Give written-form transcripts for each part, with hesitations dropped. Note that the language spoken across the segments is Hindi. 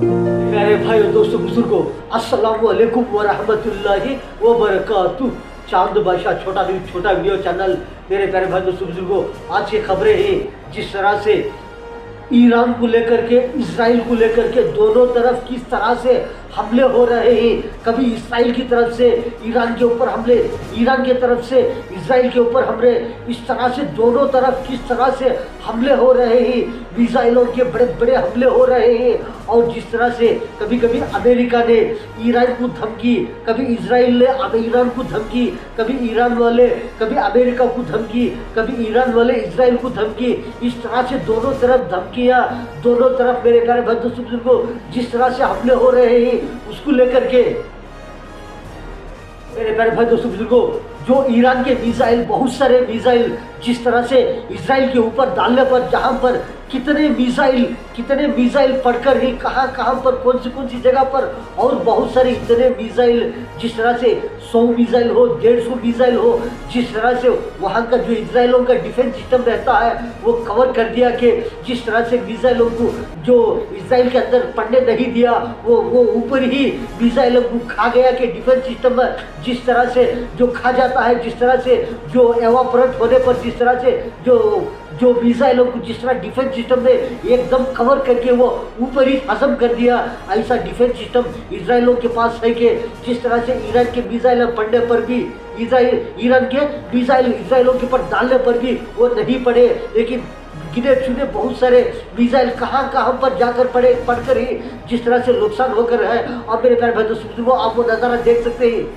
प्यारे भाइयों दोस्तों बुजुर्गों, अस्सलाम वालेकुम व रहमतुल्लाहि व बरकातुहू। चांद बादशाह छोटा न्यूज छोटा वीडियो चैनल। मेरे प्यारे भाई दोस्तों बुजुर्गों, आज की खबरें हैं जिस तरह से ईरान को लेकर के, इसराइल को लेकर के दोनों तरफ किस तरह से हमले हो रहे हैं। कभी इसराइल की तरफ से ईरान के ऊपर हमले, ईरान की तरफ से इसराइल के ऊपर हमले, इस तरह से दोनों तरफ किस तरह से हमले हो रहे हैं। मिसाइलों के बड़े बड़े हमले हो रहे हैं। और जिस तरह से कभी कभी अमेरिका ने ईरान को धमकी, कभी इसराइल ने ईरान को धमकी, कभी ईरान वाले कभी अमेरिका को धमकी, कभी ईरान वाले इसराइल को धमकी। इस तरह से दोनों तरफ धमकियाँ, दोनों तरफ मेरे प्यारे भाई दोस्तों बुजुर्गों जिस तरह से हमले हो रहे हैं उसको लेकर के मेरे प्यारे भाई दोस्तों बुजुर्गों, जो ईरान के मिसाइल, बहुत सारे मिसाइल जिस तरह से इसराइल के ऊपर डालने पर, जहां पर कितने मिसाइल पड़कर ही कहां कहां पर, कौन सी जगह पर, और बहुत सारे इतने मिसाइल जिस तरह से 100 मिसाइल हो, 150 मिसाइल हो, जिस तरह से वहां का जो इसराइलों का डिफेंस सिस्टम रहता है वो कवर कर दिया कि जिस तरह से मिसाइलों को जो इसराइल के अंदर पड़ने नहीं दिया, वो ऊपर ही मिसाइलों को खा गया कि डिफेंस सिस्टम में जिस तरह से जो खा जाता है, जिस तरह से जो एवापोरेट होने पर जिस तरह से जो मिसाइलों को जिस तरह डिफेंस सिस्टम ने एकदम कवर करके वो ऊपर ही हजम कर दिया, ऐसा डिफेंस सिस्टम इसराइलों के पास है कि जिस तरह से ईरान के मिसाइल पड़ने पर भी, ईरान के मिसाइल इसराइलों के ऊपर डालने पर भी वो नहीं पड़े। लेकिन गिने चुने बहुत सारे मिसाइल कहाँ कहाँ पर जाकर पड़कर ही जिस तरह से नुकसान होकर है। और मेरे प्यारे भाई दोस्तों आप वो नज़ारा देख सकते हैं।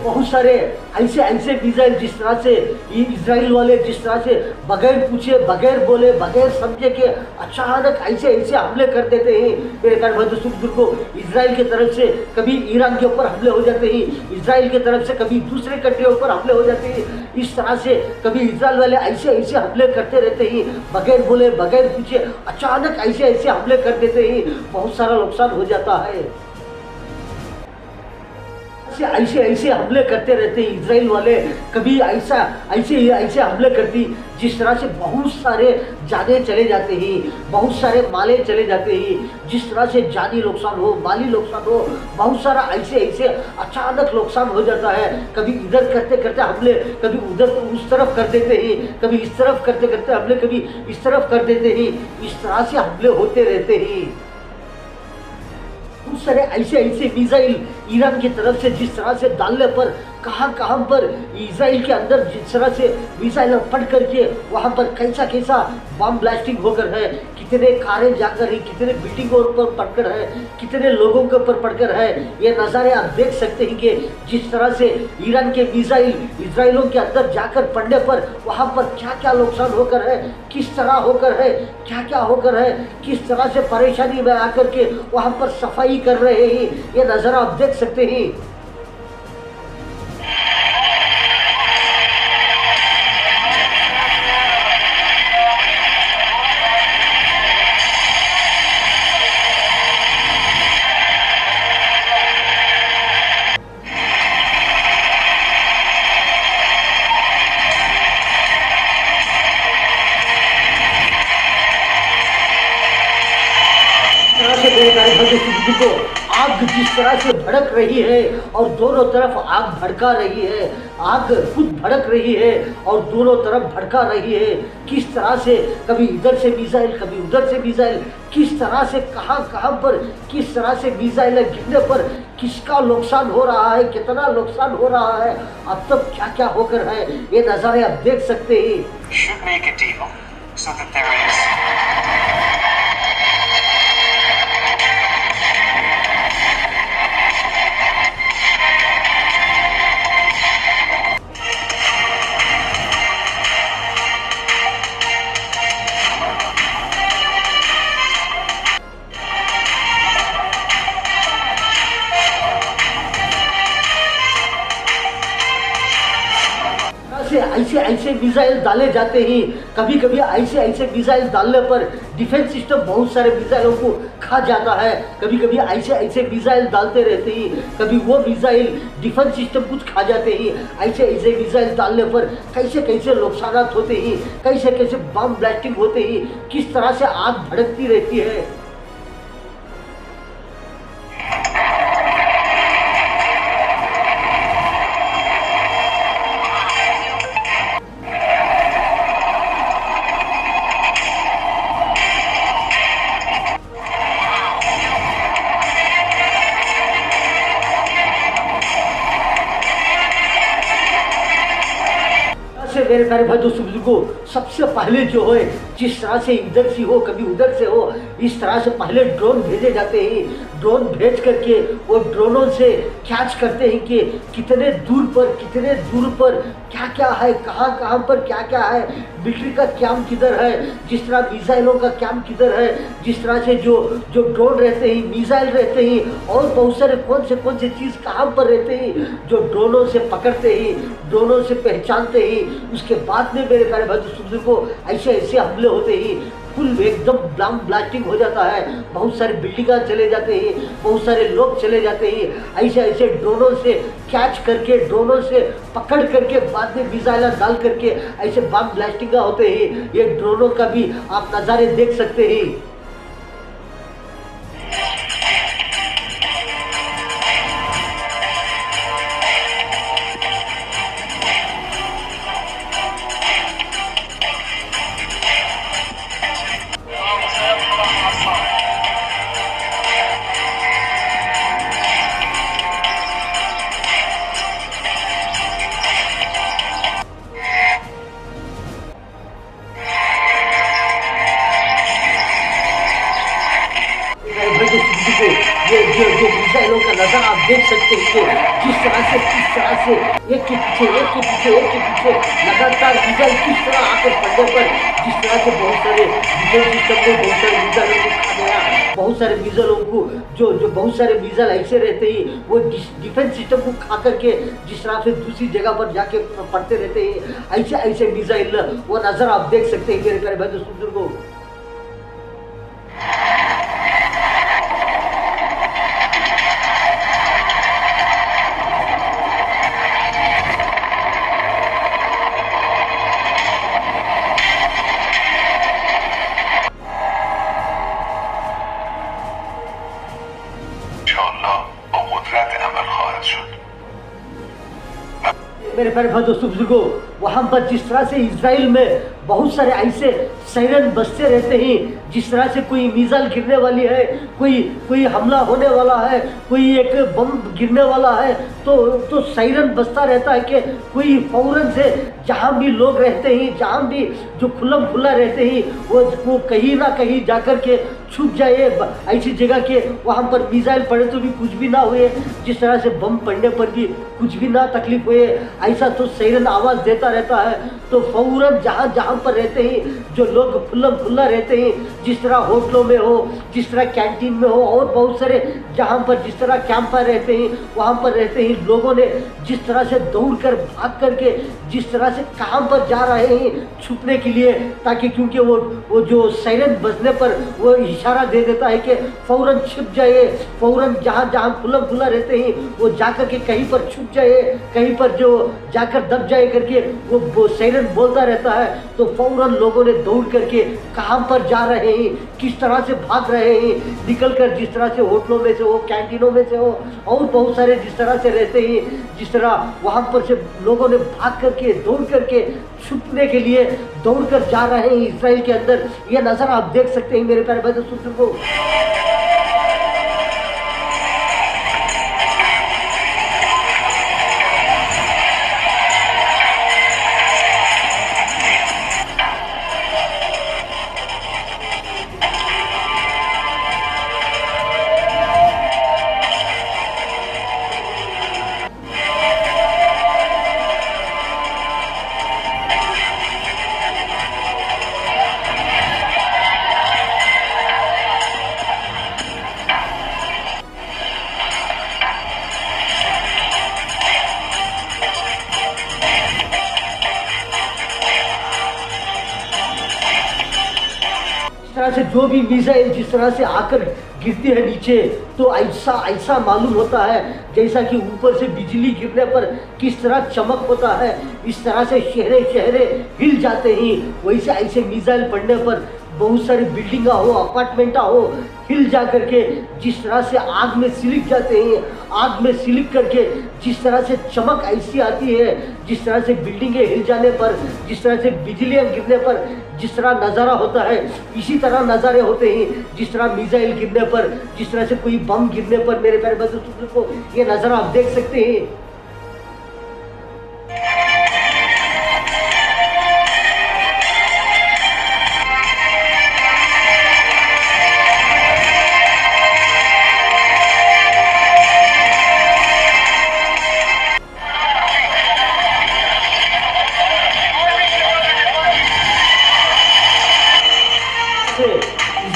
बहुत सारे ऐसे मिसाइल जिस तरह से इसराइल वाले जिस तरह से बगैर पूछे, बगैर बोले, बगैर समझे के अचानक ऐसे हमले कर देते हैं। मेरे प्यारे भाई दोस्तों बुजुर्गों, इजराइल की तरफ से कभी ईरान के ऊपर हमले हो जाते हैं, इसराइल की तरफ से कभी दूसरे कंट्री के ऊपर हमले हो जाते हैं। इस तरह से कभी इसराइल वाले ऐसे हमले करते रहते हैं, बगैर बोले, बगैर पूछे अचानक ऐसे हमले कर देते हैं। बहुत सारा नुकसान हो जाता है। ऐसे हमले करते रहते हैं इसराइल वाले, कभी ऐसे हमले करती जिस तरह से बहुत सारे जाने चले जाते हैं, बहुत सारे माले चले जाते हैं। जिस तरह से जानी नुकसान हो, माली नुकसान हो, बहुत सारा ऐसे अचानक नुकसान हो जाता है। कभी इधर करते करते हमले, कभी उधर उस तरफ कर देते हैं, कभी इस तरफ करते करते हमले, कभी इस तरफ कर देते हैं। इस तरह से हमले होते रहते हैं। बहुत सारे ऐसे मिसाइल ईरान की तरफ से जिस तरह से डालने पर कहां पर इसराइल के अंदर जिस तरह से मिसाइल पड़ करके वहां पर कैसा बम ब्लास्टिंग होकर है, कितने कारें जाकर है, कितने बिल्डिंगों पर पड़कर है, कितने लोगों के ऊपर पड़कर है। ये नज़ारे आप देख सकते हैं कि जिस तरह से ईरान के मिसाइल इसराइलों के अंदर जाकर पड़ने पर वहां पर क्या नुकसान होकर है, किस तरह होकर है, क्या होकर है, किस तरह से परेशानी में आकर के वहां पर सफाई कर रहे हैं। ये नज़ारा आप देख सकते हैं। को आग जिस तरह से भड़क रही है और दोनों तरफ आग भड़का रही है, आग खुद भड़क रही है और दोनों तरफ भड़का रही है। किस तरह से कभी इधर से मिसाइल, कभी उधर से मिसाइल, किस तरह से कहां पर किस तरह से मिसाइल गिरने पर किसका नुकसान हो रहा है, कितना नुकसान हो रहा है, अब तक क्या होकर है, ये नज़ारे आप देख सकते हैं। से ऐसे ऐसे मिसाइल डाले जाते हैं, कभी कभी ऐसे ऐसे मिसाइल डालने पर डिफेंस सिस्टम बहुत सारे मिसाइलों को खा जाता है। कभी कभी ऐसे ऐसे मिसाइल डालते रहते हैं, कभी वो मिसाइल डिफेंस सिस्टम कुछ खा जाते हैं। ऐसे ऐसे मिसाइल डालने पर कैसे कैसे नुकसान होते हैं, कैसे कैसे बम ब्लास्टिंग होते हैं, किस तरह से आग भड़कती रहती है। से मेरे प्यारे भाई दोस्तों बुजुर्गों, सबसे पहले जो है जिस तरह से इधर से हो कभी उधर से हो, इस तरह से पहले ड्रोन भेजे जाते हैं। ड्रोन भेज करके वो ड्रोनों से कैच करते हैं कि कितने दूर पर क्या क्या है, कहाँ कहाँ पर क्या क्या है, मिलिट्री का कैम्प किधर है, जिस तरह मिसाइलों का कैम्प किधर है, जिस तरह से जो जो ड्रोन रहते हैं, मिसाइल रहते हैं और बहुत सारे कौन से चीज़ कहाँ पर रहते हैं, जो ड्रोनों से पकड़ते हैं, ड्रोनों से पहचानते हैं। उसके बाद में मेरे प्यारे भाई दोस्तों को ऐसे ऐसे हमले होते हैं, फुल एकदम बम ब्लास्टिंग हो जाता है, बहुत सारे बिल्डिंग चले जाते हैं, बहुत सारे लोग चले जाते हैं। ऐसे ऐसे ड्रोनों से कैच करके, ड्रोनों से पकड़ करके बाद में मिसाइल डाल करके ऐसे बम ब्लास्टिंग होते हैं। ये ड्रोनों का भी आप नज़ारे देख सकते हैं। जो मिसाइलों का नज़र आप देख सकते हैं कि किस तरह से एक के पीछे लगातार मिसाइल किस तरह आकर पड़ने पर जिस तरह से बहुत सारे डिफेंस सिस्टम में बहुत सारे मिसाइलों को खा गया। बहुत सारे मिसाइलों को जो बहुत सारे मिसाइल ऐसे रहते हैं वो डिफेंस सिस्टम को खा करके जिस तरह से दूसरी जगह पर जाके पड़ते रहते हैं, ऐसे ऐसे मिसाइल वो नज़र आप देख सकते हैं मेरे प्यारे भाई दोस्तों को। मेरे प्यारे भाई दोस्तों बुजुर्गों, वहाँ पर जिस तरह से इजराइल में बहुत सारे ऐसे सायरन बजते रहते हैं, जिस तरह से कोई मिसाइल गिरने वाली है, कोई हमला होने वाला है, कोई एक बम गिरने वाला है, तो सायरन बजता रहता है कि कोई फौरन से जहाँ भी लोग रहते हैं, जहाँ भी जो खुल्लम खुल्ला रहते हैं, वो कहीं ना कहीं जाकर के छुप जाए ऐसी जगह के वहाँ पर मिसाइल पड़े तो भी कुछ भी ना हुए, जिस तरह से बम पड़ने पर भी कुछ भी ना तकलीफ हुए, ऐसा तो सायरन आवाज़ देता रहता है। तो फौरन जहाँ पर रहते हैं जो लोग खुल्लम खुल्ला रहते हैं, जिस तरह होटलों में हो, जिस तरह कैंटीन में हो और बहुत सारे जहाँ पर जिस तरह कैंप पर रहते हैं वहाँ पर रहते हैं लोगों ने जिस तरह से दौड़ कर भाग करके जिस तरह से काम पर जा रहे हैं छुपने के लिए, ताकि क्योंकि वो जो सायरन बजने पर वो इशारा दे देता है कि फौरन छिप जाए, फौरन जहाँ खुल्लम खुल्ला रहते हैं वो जाकर के कहीं पर छुप जाए, कहीं पर जो जाकर दब जाए करके वो सायरन बोलता रहता है। तो फौरन लोगों ने दौड़ करके कहाँ पर जा रहे हैं, किस तरह से भाग रहे हैं, निकल कर जिस तरह से होटलों में से हो, कैंटीनों में से हो और बहुत सारे जिस तरह से रहते हैं, जिस तरह वहाँ पर से लोगों ने भाग करके दौड़ करके छुपने के लिए दौड़ कर जा रहे हैं इजराइल के अंदर। ये नज़र आप देख सकते हैं मेरे प्यारे भाई दोस्तों को। तरह से जो भी मिसाइल जिस तरह से आकर गिरती है नीचे, तो ऐसा ऐसा मालूम होता है जैसा कि ऊपर से बिजली गिरने पर किस तरह चमक होता है, इस तरह से शहरे शहरे हिल जाते हैं। वैसे ऐसे मिसाइल पड़ने पर बहुत सारी बिल्डिंगा हो, अपार्टमेंटा हो, हिल जा करके जिस तरह से आग में सिलिक जाते हैं, आग में सिलिक करके जिस तरह से चमक ऐसी आती है, जिस तरह से बिल्डिंगें हिल जाने पर, जिस तरह से बिजलियाँ गिरने पर जिस तरह नज़ारा होता है, इसी तरह नज़ारे होते हैं जिस तरह मिसाइल गिरने पर, जिस तरह से कोई बम गिरने पर। मेरे प्यारे बच्चों को ये नज़ारा आप देख सकते हैं।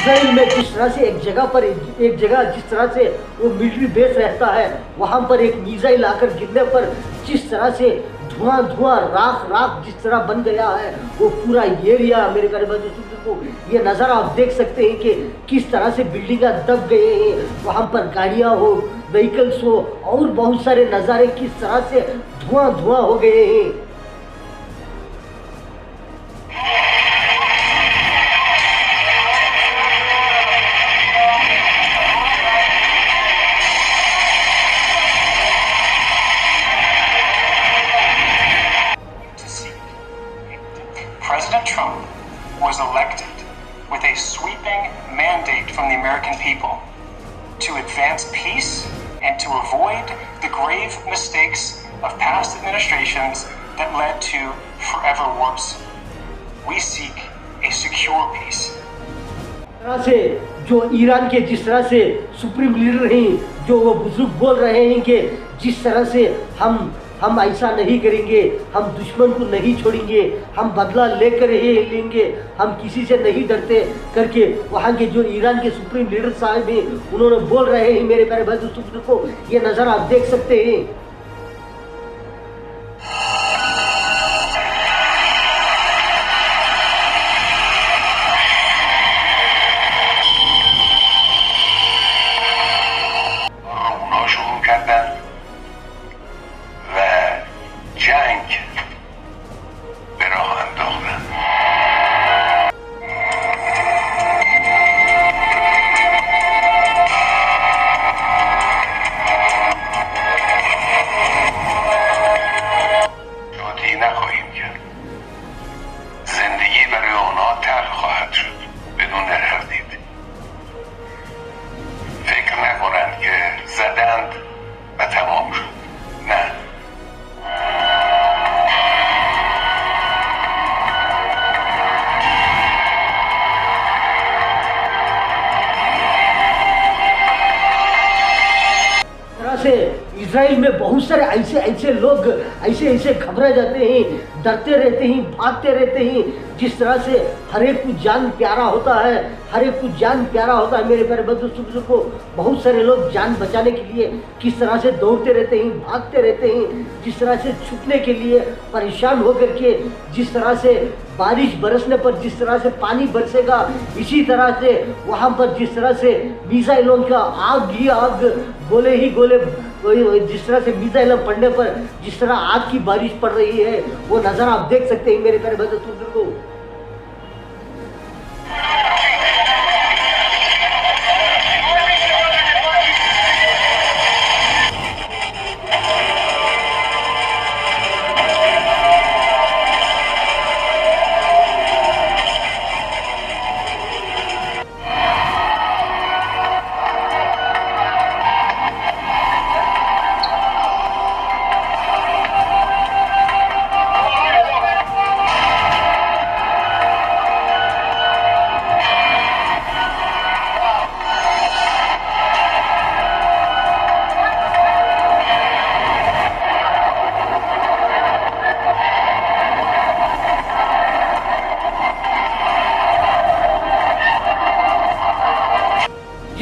इजराइल में जिस तरह से एक जगह जिस तरह से वो मिलिट्री बेस रहता है, वहाँ पर एक मिसाइल आकर गिरने पर जिस तरह से धुआं धुआं राख राख जिस तरह बन गया है वो पूरा एरिया। मेरे प्यारे बच्चों को ये नज़ारा आप देख सकते हैं कि किस तरह से बिल्डिंगा दब गए हैं, वहाँ पर गाड़ियाँ हो, व्हीकल्स हो और बहुत सारे नज़ारे किस तरह से धुआं धुआं हो गए हैं। President Trump was elected with a sweeping mandate from the American people to advance peace and to avoid the grave mistakes of past administrations that led to forever wars. We seek a secure peace. तरह से जो ईरान के जिस तरह से सुप्रीम लीडर हैं, जो वो बुजुर्ग बोल रहे हैं कि जिस तरह से हम ऐसा नहीं करेंगे, हम दुश्मन को नहीं छोड़ेंगे, हम बदला लेकर ही लेंगे, हम किसी से नहीं डरते करके वहाँ के जो ईरान के सुप्रीम लीडर साहब हैं उन्होंने बोल रहे हैं। मेरे प्यारे भाई दोस्तों को ये नज़र आप देख सकते हैं। इजराइल में बहुत सारे ऐसे लोग ऐसे घबरा जाते हैं, डरते रहते हैं, भागते रहते हैं, जिस तरह से हर एक को जान प्यारा होता है, हर एक को जान प्यारा होता है। मेरे प्यारे बच्चों को बहुत सारे लोग जान बचाने के लिए किस तरह से दौड़ते रहते हैं, भागते रहते हैं, जिस तरह से छुपने के लिए परेशान होकर के, जिस तरह से बारिश बरसने पर जिस तरह से पानी बरसेगा, इसी तरह से वहाँ पर जिस तरह से मिसाइलों का आग ही आग, गोले ही गोले, जिस तरह से मिसाइल पड़ने पर जिस तरह आग की बारिश पड़ रही है वो नज़ारा आप देख सकते हैं मेरे प्यारे बच्चों को।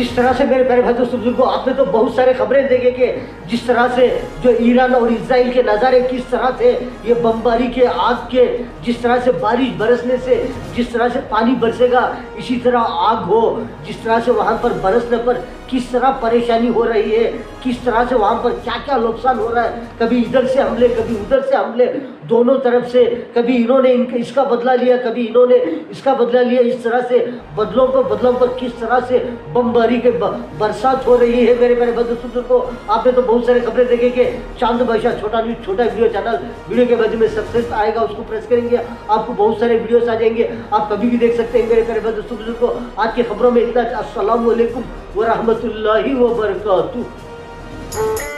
जिस तरह से मेरे प्यारे भाई दोस्तों बुजुर्गों, आपने तो बहुत सारे खबरें देखे कि जिस तरह से जो ईरान और इजराइल के नज़ारे किस तरह से ये बमबारी के, आग के, जिस तरह से बारिश बरसने से जिस तरह से पानी बरसेगा इसी तरह आग हो, जिस तरह से वहाँ पर बरसने पर किस तरह परेशानी हो रही है, किस तरह से वहाँ पर क्या क्या नुकसान हो रहा है, कभी इधर से हमले कभी उधर से हमले, दोनों तरफ से, कभी इन्होंने इसका बदला लिया कभी इन्होंने इसका बदला लिया, इस तरह से बदलों पर किस तरह से बमबारी के बरसात हो रही है मेरे प्यारे दोस्तों को। आपने तो बहुत सारे खबरें देखे कि चांद बादशाह छोटा न्यूज़ छोटा वीडियो चैनल, वीडियो के बाद में सब्सक्राइब आएगा उसको प्रेस करेंगे, आपको बहुत सारे वीडियोस आ जाएंगे, आप कभी भी देख सकते हैं मेरे प्यारे दोस्तों को। आज की खबरों में इतना। अस्सलाम वालेकुम व रहमतुल्लाहि व बरकातुहू।